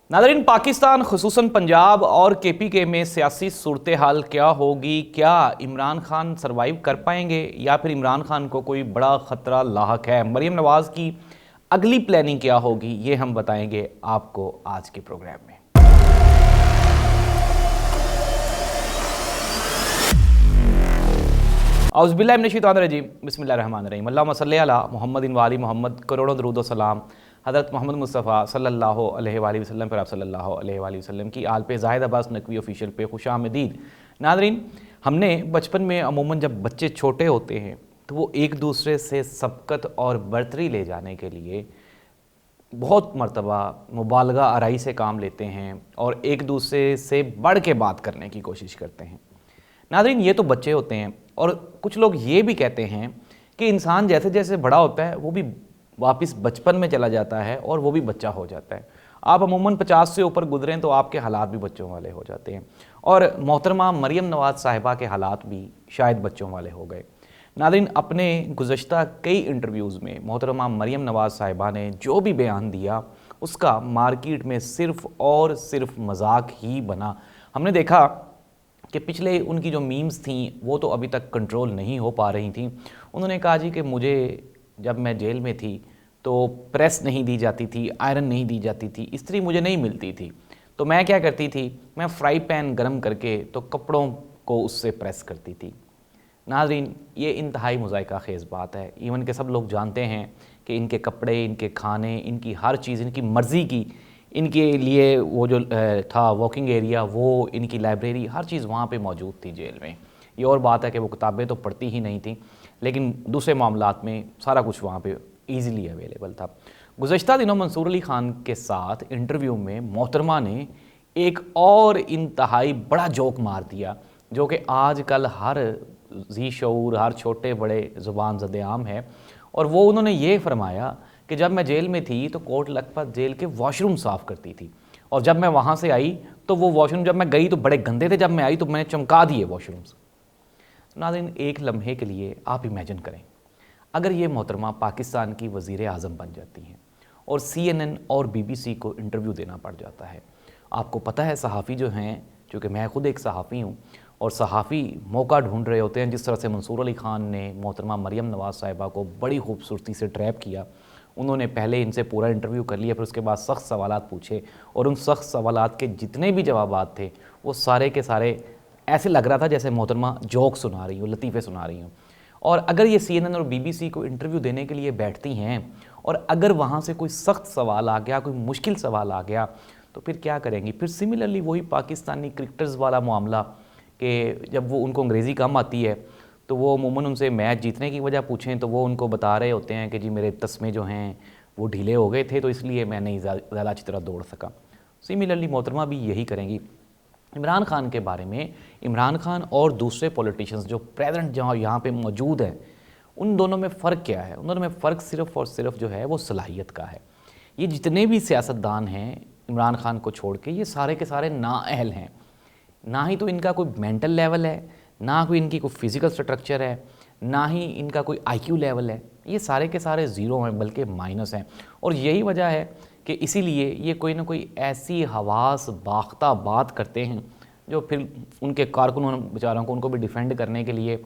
नाज़रीन, पाकिस्तान खुसूसन पंजाब और KPK में सियासी सूरत हाल क्या होगी? क्या इमरान खान सरवाइव कर पाएंगे या फिर इमरान खान को कोई बड़ा ख़तरा लाहक है? मरीम नवाज़ की अगली प्लानिंग क्या होगी, ये हम बताएंगे आपको आज के प्रोग्राम में। औज़ुबिल्लाहि मिनश्शैतानिर्रजीम, बिस्मिल्लाहिर्रहमानिर्रहीम। अल्लाहुम्मा सल्लि अला मुहम्मदिन व आलि मुहम्मद। करोड़ों दरूद व सलाम हज़रत मोहम्मद मुस्तफ़ा सल्लल्लाहु अलैहि वसल्लम पर, आप सल्लल्लाहु अलैहि वसल्लम की आल पे ज़ाहिद अब्बास नकवी ऑफिशियल पे खुशामदीद। नाज़रीन, हमने बचपन में अमूमन जब बच्चे छोटे होते हैं तो वो एक दूसरे से सबकत और बर्तरी ले जाने के लिए बहुत मरतबा मुबालगा आराई से काम लेते हैं और एक दूसरे से बढ़ के बात करने की कोशिश करते हैं। नाज़रीन, ये तो बच्चे होते हैं और कुछ लोग ये भी कहते हैं कि इंसान जैसे जैसे बड़ा होता है वो भी वापस बचपन में चला जाता है और वो भी बच्चा हो जाता है। आप अमूमन 50 से ऊपर गुजरें तो आपके हालात भी बच्चों वाले हो जाते हैं और मोहतरमा मरीम नवाज़ साहिबा के हालात भी शायद बच्चों वाले हो गए। नाज़रीन, अपने गुज़श्ता कई इंटरव्यूज़ में मोहतरमा मरीम नवाज़ साहिबा ने जो भी बयान दिया उसका मार्केट में सिर्फ़ और सिर्फ मजाक ही बना। हमने देखा कि पिछले उनकी जो मीम्स थी वो तो अभी तक कंट्रोल नहीं हो पा रही थी। उन्होंने कहा जी कि मुझे जब मैं जेल में थी तो प्रेस नहीं दी जाती थी, आयरन नहीं दी जाती थी, इस्त्री मुझे नहीं मिलती थी, तो मैं क्या करती थी, मैं फ्राई पैन गर्म करके तो कपड़ों को उससे प्रेस करती थी। नाज़रीन, ये इंतहाई मुज़ायका ख़ेज़ बात है। इवन के सब लोग जानते हैं कि इनके कपड़े, इनके खाने, इनकी हर चीज़, इनकी मर्ज़ी की, इनके लिए वो जो था वॉकिंग एरिया, वो इनकी लाइब्रेरी, हर चीज़ वहाँ पे मौजूद थी जेल में। ये और बात है कि वो किताबें तो पढ़ती ही नहीं थी, लेकिन दूसरे मामलात में सारा कुछ वहाँ पे ईज़िली अवेलेबल था। गुज़श्ता दिनों मंसूर अली ख़ान के साथ इंटरव्यू में मोहतरमा ने एक और इंतहाई बड़ा जोक मार दिया जो कि आजकल हर ज़ी शऊर, हर छोटे बड़े ज़ुबान ज़द आम है। और वो उन्होंने ये फरमाया कि जब मैं जेल में थी तो कोट लखपत जेल के वॉशरूम साफ़ करती थी और जब मैं वहाँ से आई तो वो वॉशरूम, जब मैं गई तो बड़े गंदे थे, जब मैं आई तो मैंने चमका दिए वॉशरूम्स। नाज़रीन, एक लम्हे के लिए आप इमेजिन करें अगर ये मोहतरमा पाकिस्तान की वज़ीर आज़म बन जाती हैं और CNN और BBC को इंटरव्यू देना पड़ जाता है। आपको पता है सहाफ़ी जो हैं, चूँकि मैं ख़ुद एक सहाफ़ी हूँ और सहाफ़ी मौका ढूंढ रहे होते हैं, जिस तरह से मंसूर अली ख़ान ने मोहतरमा मरीम नवाज़ साहिबा को बड़ी खूबसूरती से ट्रैप किया। उन्होंने पहले इनसे पूरा इंटरव्यू कर लिया, फिर उसके बाद सख्त सवालात पूछे और उन सख्त सवालात के जितने भी जवाबात थे वो सारे के सारे ऐसे लग रहा था जैसे मोहतरमा जोक सुना रही हो, लतीफ़े सुना रही हो। और अगर ये CNN और BBC को इंटरव्यू देने के लिए बैठती हैं और अगर वहाँ से कोई सख्त सवाल आ गया, कोई मुश्किल सवाल आ गया, तो फिर क्या करेंगी? फिर सिमिलरली वही पाकिस्तानी क्रिकेटर्स वाला मामला कि जब वो उनको अंग्रेज़ी कम आती है तो वो अमूमन उनसे मैच जीतने की वजह पूछें तो वो उनको बता रहे होते हैं कि जी मेरे तस्मे जो हैं वो ढीले हो गए थे तो इसलिए मैं नहीं ज़्यादा अच्छी तरह दौड़ सका। सिमिलरली मोहतरमा भी यही करेंगी। इमरान खान के बारे में, इमरान खान और दूसरे पॉलिटिशियंस जो प्रेजेंट जहाँ यहाँ पे मौजूद हैं, उन दोनों में फ़र्क क्या है? उन दोनों में फ़र्क सिर्फ़ और सिर्फ जो है वो सलाहियत का है। ये जितने भी सियासतदान हैं इमरान खान को छोड़ के, ये सारे के सारे नाअहल हैं। ना ही तो इनका कोई मेंटल लेवल है, ना कोई इनकी कोई फिज़िकल स्ट्रक्चर है, ना ही इनका कोई IQ लेवल है। ये सारे के सारे ज़ीरो हैं, बल्कि माइनस हैं। और यही वजह है कि इसीलिए ये कोई ना कोई ऐसी हवास बाख्ता बात करते हैं जो फिर उनके कारकुनों बेचारों को, उनको भी डिफेंड करने के लिए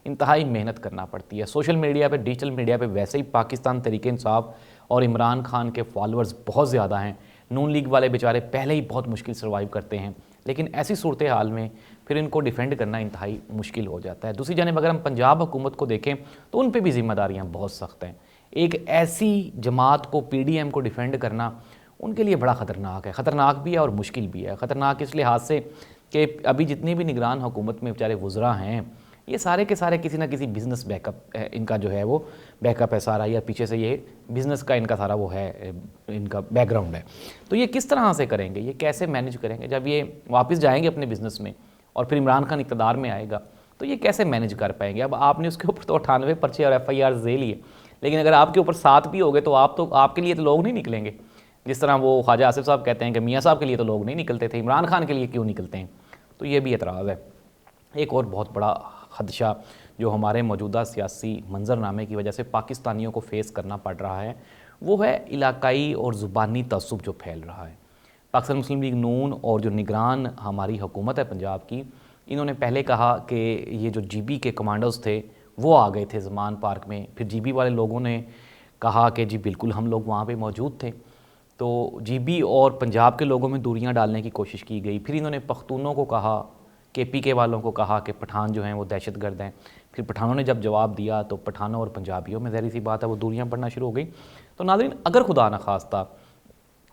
इंतहाई मेहनत करना पड़ती है। सोशल मीडिया पे, डिजिटल मीडिया पे वैसे ही पाकिस्तान तहरीक इंसाफ और इमरान खान के फॉलोअर्स बहुत ज़्यादा हैं। नून लीग वाले बेचारे पहले ही बहुत मुश्किल सर्वाइव करते हैं, लेकिन ऐसी सूरत हाल में फिर इनको डिफेंड करना इंतहाई मुश्किल हो जाता है। दूसरी जानिब अगर हम पंजाब हुकूमत को देखें तो उन पर भी जिम्मेदारियाँ बहुत सख्त हैं। एक ऐसी जमात को, PDM को डिफेंड करना उनके लिए बड़ा ख़तरनाक है। ख़तरनाक भी है और मुश्किल भी है। ख़तरनाक इस लिहाज से कि अभी जितनी भी निगरान हुकूमत में बेचारे वुज़रा हैं, ये सारे के सारे किसी ना किसी बिज़नेस बैकअप है, इनका जो है वो बैकअप है सारा, या पीछे से ये बिज़नेस का इनका सारा वो है, इनका बैकग्राउंड है। तो ये किस तरह से करेंगे, ये कैसे मैनेज करेंगे? जब ये वापस जाएंगे अपने बिज़नेस में और फिर इमरान खान इक़्तिदार में आएगा तो ये कैसे मैनेज कर पाएंगे? अब आपने उसके ऊपर तो 98 पर्चे और FIR दे लिए, लेकिन अगर आपके ऊपर 7 भी हो गए तो आपके लिए तो लोग नहीं निकलेंगे। जिस तरह वो ख्वाजा आसिफ साहब कहते हैं कि मियाँ साहब के लिए तो लोग नहीं निकलते थे, इमरान खान के लिए क्यों निकलते हैं? तो ये भी एतराज़ है। एक और बहुत बड़ा खदशा जो हमारे मौजूदा सियासी मंजरनामे की वजह से पाकिस्तानियों को फेस करना पड़ रहा है वो है इलाकाई और ज़ुबानी तअस्सुब जो फैल रहा है। पाकिस्तान मुस्लिम लीग नून और जो निगरान हमारी हुकूमत है पंजाब की, इन्होंने पहले कहा कि ये जो जीबी के कमांडोज थे वो आ गए थे ज़मान पार्क में। फिर जीबी वाले लोगों ने कहा कि जी बिल्कुल हम लोग वहाँ पे मौजूद थे। तो जीबी और पंजाब के लोगों में दूरियां डालने की कोशिश की गई। फिर इन्होंने पख्तूनों को कहा, केपीके वालों को कहा कि पठान जो हैं वो दहशतगर्द हैं। फिर पठानों ने जब जवाब दिया तो पठानों और पंजाबियों में ज़ाहिर सी बात है वो दूरियां पड़ना शुरू हो गई। तो नाज़रीन, अगर खुदा न खास्ता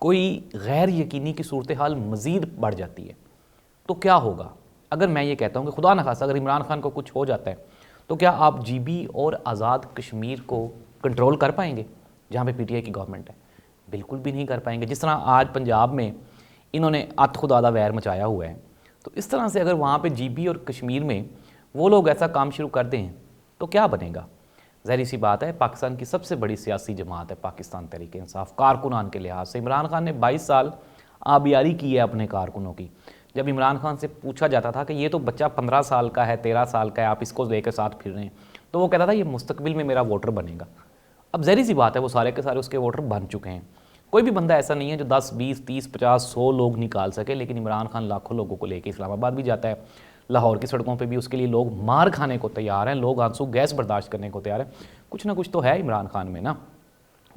कोई गैर यकीनी की सूरत हाल मज़ीद बढ़ जाती है तो क्या होगा? अगर मैं ये कहता हूँ कि खुदा न खास्ता अगर इमरान खान को कुछ हो जाता है तो क्या आप जीबी और आज़ाद कश्मीर को कंट्रोल कर पाएंगे जहाँ पे पीटीआई की गवर्नमेंट है? बिल्कुल भी नहीं कर पाएंगे। जिस तरह आज पंजाब में इन्होंने अत खुदादा वैर मचाया हुआ है, तो इस तरह से अगर वहाँ पे जीबी और कश्मीर में वो लोग ऐसा काम शुरू कर दें तो क्या बनेगा? ज़ाहिर सी बात है, पाकिस्तान की सबसे बड़ी सियासी जमात है पाकिस्तान तहरीक इंसाफ, कारकुनान के लिहाज से इमरान खान ने 22 साल आबियारी की है अपने कारकुनों की। जब इमरान खान से पूछा जाता था कि ये तो बच्चा 15 साल का है, 13 साल का है, आप इसको लेकर साथ फिर रहे हैं, तो वो कहता था ये मुस्तकबिल में मेरा वोटर बनेगा। अब ज़ाहिर सी बात है वो सारे के सारे उसके वोटर बन चुके हैं। कोई भी बंदा ऐसा नहीं है जो 10, 20, 30, 50, 100 लोग निकाल सके, लेकिन इमरान खान लाखों लोगों को लेकर इस्लामाबाद भी जाता है। लाहौर की सड़कों पे भी उसके लिए लोग मार खाने को तैयार हैं, लोग आंसू गैस बर्दाश्त करने को तैयार हैं। कुछ ना कुछ तो है इमरान खान में ना,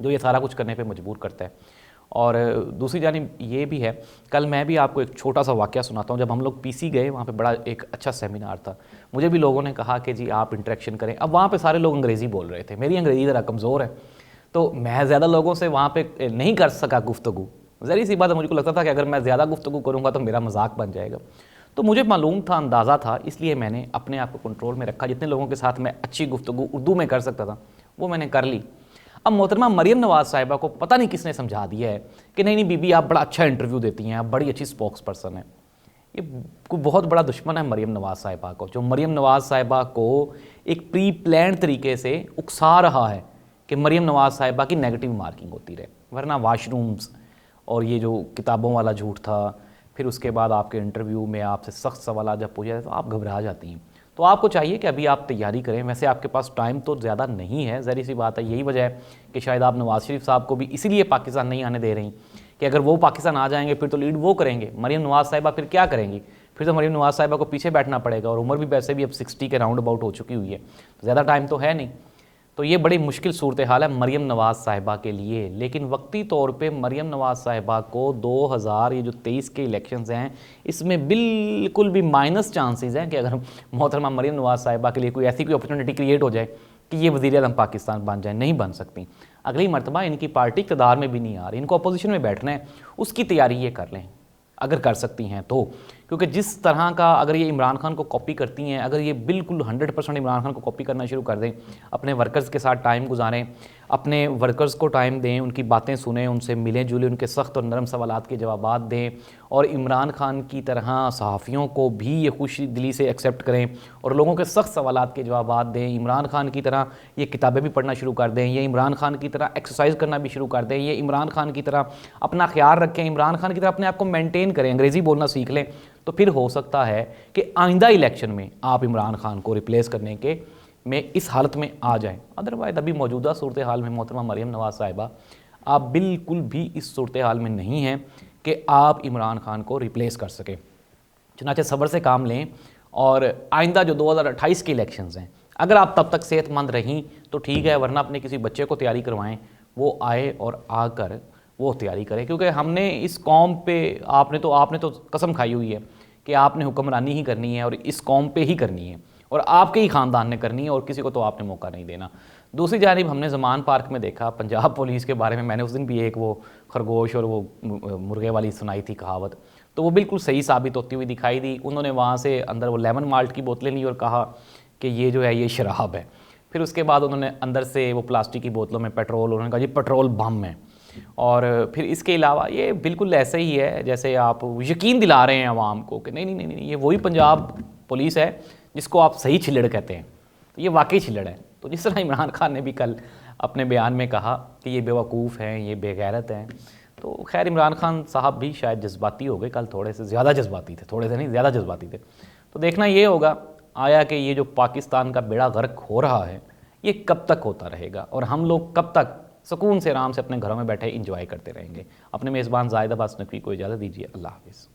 जो ये सारा कुछ करने पे मजबूर करता है। और दूसरी जानिब ये भी है, कल मैं भी आपको एक छोटा सा वाक़या सुनाता हूँ। जब हम लोग पीसी गए, वहाँ पे बड़ा एक अच्छा सेमिनार था, मुझे भी लोगों ने कहा कि जी आप इंटरेक्शन करें। अब वहाँ पे सारे लोग अंग्रेज़ी बोल रहे थे, मेरी अंग्रेज़ी ज़रा कमज़ोर है, तो मैं ज़्यादा लोगों से वहाँ पे नहीं कर सका गुफ्तगू। ज़ाहिर सी बात है, मुझको लगता था कि अगर मैं ज़्यादा गुफ्तगू करूँगा तो मेरा मजाक बन जाएगा। तो मुझे मालूम था, अंदाज़ा था, इसलिए मैंने अपने आप को कंट्रोल में रखा। जितने लोगों के साथ मैं अच्छी गुफ्तगू उर्दू में कर सकता था वो मैंने कर ली। अब मोहतरमा मरियम नवाज़ साहिबा को पता नहीं किसने समझा दिया है कि नहीं नहीं बीबी आप बड़ा अच्छा इंटरव्यू देती हैं, आप बड़ी अच्छी स्पोक्स पर्सन हैं। ये कोई बहुत बड़ा दुश्मन है मरियम नवाज़ साहिबा को, जो मरियम नवाज़ साहिबा को एक प्री प्लान तरीके से उकसा रहा है कि मरियम नवाज़ साहिबा की नेगेटिव मार्किंग होती रहे। वरना वाशरूम्स और ये जो किताबों वाला झूठ था, फिर उसके बाद आपके इंटरव्यू में आपसे सख्त सवाल जब पूछे जाते तो आप घबरा जाती हैं। तो आपको चाहिए कि अभी आप तैयारी करें। वैसे आपके पास टाइम तो ज़्यादा नहीं है, ज़ाहिर सी बात है। यही वजह है कि शायद आप नवाज़ शरीफ साहब को भी इसीलिए पाकिस्तान नहीं आने दे रही कि अगर वो पाकिस्तान आ जाएंगे फिर तो लीड वो करेंगे, मरियम नवाज़ साहिबा फिर क्या करेंगी? फिर तो मरियम नवाज़ साहिबा को पीछे बैठना पड़ेगा, और उम्र भी वैसे भी अब 60 के राउंड अबाउट हो चुकी हुई है, तो ज़्यादा टाइम तो है नहीं। तो ये बड़ी मुश्किल सूरत हाल है मरियम नवाज़ साहिबा के लिए। लेकिन वक्ती तौर पे मरियम नवाज़ साहिबा को 2023 के इलेक्शंस हैं, इसमें बिल्कुल भी माइनस चांसेस हैं कि अगर मोहतरमा मरियम नवाज़ साहिबा के लिए कोई ऐसी कोई अपॉर्चुनिटी क्रिएट हो जाए कि ये वज़ीर-ए-आज़म पाकिस्तान बन जाए, नहीं बन सकती। अगली मरतबा इनकी पार्टी इक़्तिदार में भी नहीं आ रही, इनको अपोजिशन में बैठना है, उसकी तैयारी ये कर लें अगर कर सकती हैं तो। क्योंकि जिस तरह का अगर ये इमरान खान को कॉपी करती हैं, अगर ये बिल्कुल 100% इमरान खान को कॉपी करना शुरू कर दें, अपने वर्कर्स के साथ टाइम गुजारें, अपने वर्कर्स को टाइम दें, उनकी बातें सुनें, उनसे मिलें जुलें, उनके सख्त और नरम सवालात के जवाब दें, और इमरान खान की तरह सहाफ़ियों को भी ये खुशी दिली से एक्सेप्ट करें और लोगों के सख्त सवालात के जवाब दें, इमरान खान की तरह ये किताबें भी पढ़ना शुरू कर दें, ये इमरान खान की तरह एक्सरसाइज करना भी शुरू कर दें, ये इमरान खान की तरह अपना ख्याल रखें, इमरान खान की तरह अपने आप को मेनटेन करें, अंग्रेज़ी बोलना सीख लें, तो फिर हो सकता है कि आइंदा इलेक्शन में आप इमरान खान को रिप्लेस करने के में इस हालत में आ जाएं। अदरवाइज अभी मौजूदा सूरत हाल में मोहतरमा मरियम नवाज़ साहिबा आप बिल्कुल भी इस सूरत हाल में नहीं हैं कि आप इमरान खान को रिप्लेस कर सकें। चुनांचे सब्र से काम लें, और आइंदा जो 2028 के इलेक्शंस हैं, अगर आप तब तक सेहतमंद रहीं तो ठीक है, वरना अपने किसी बच्चे को तैयारी करवाएं, वो आए और आकर वो तैयारी करें। क्योंकि हमने इस कौम पे आपने तो कसम खाई हुई है कि आपने हुक्मरानी ही करनी है और इस कौम पे ही करनी है, और आपके ही ख़ानदान ने करनी है, और किसी को तो आपने मौका नहीं देना। दूसरी जानिब हमने ज़मान पार्क में देखा पंजाब पुलिस के बारे में, मैंने उस दिन भी एक वो खरगोश और वो मुर्गे वाली सुनाई थी कहावत, तो वो बिल्कुल सही साबित होती हुई दिखाई दी। उन्होंने वहाँ से अंदर वो लेमन माल्ट की बोतलें ली और कहा कि ये जो है ये शराब है। फिर उसके बाद उन्होंने अंदर से वो प्लास्टिक की बोतलों में पेट्रोल, उन्होंने कहा जी पेट्रोल बम है। और फिर इसके अलावा ये बिल्कुल ऐसे ही है जैसे आप यकीन दिला रहे हैं आवाम को कि नहीं नहीं नहीं नहीं ये वही पंजाब पुलिस है जिसको आप सही छिल्लड़ कहते हैं, तो ये वाकई छिल्लड़ है। तो जिस तरह इमरान खान ने भी कल अपने बयान में कहा कि ये बेवकूफ़ हैं, ये बेगैरत हैं, तो खैर इमरान खान साहब भी शायद जज्बाती हो गए कल, थोड़े से ज़्यादा जज्बाती थे, थोड़े से नहीं ज़्यादा जज्बाती थे। तो देखना ये होगा आया कि ये जो पाकिस्तान का बेड़ा गर्क हो रहा है ये कब तक होता रहेगा, और हम लोग कब तक सुकून से आराम से अपने घरों में बैठे इंजॉय करते रहेंगे। अपने मेज़बान ज़ाहिद अब्बास नकवी को इजाज़त दीजिए। अल्लाह हाफ़िज़।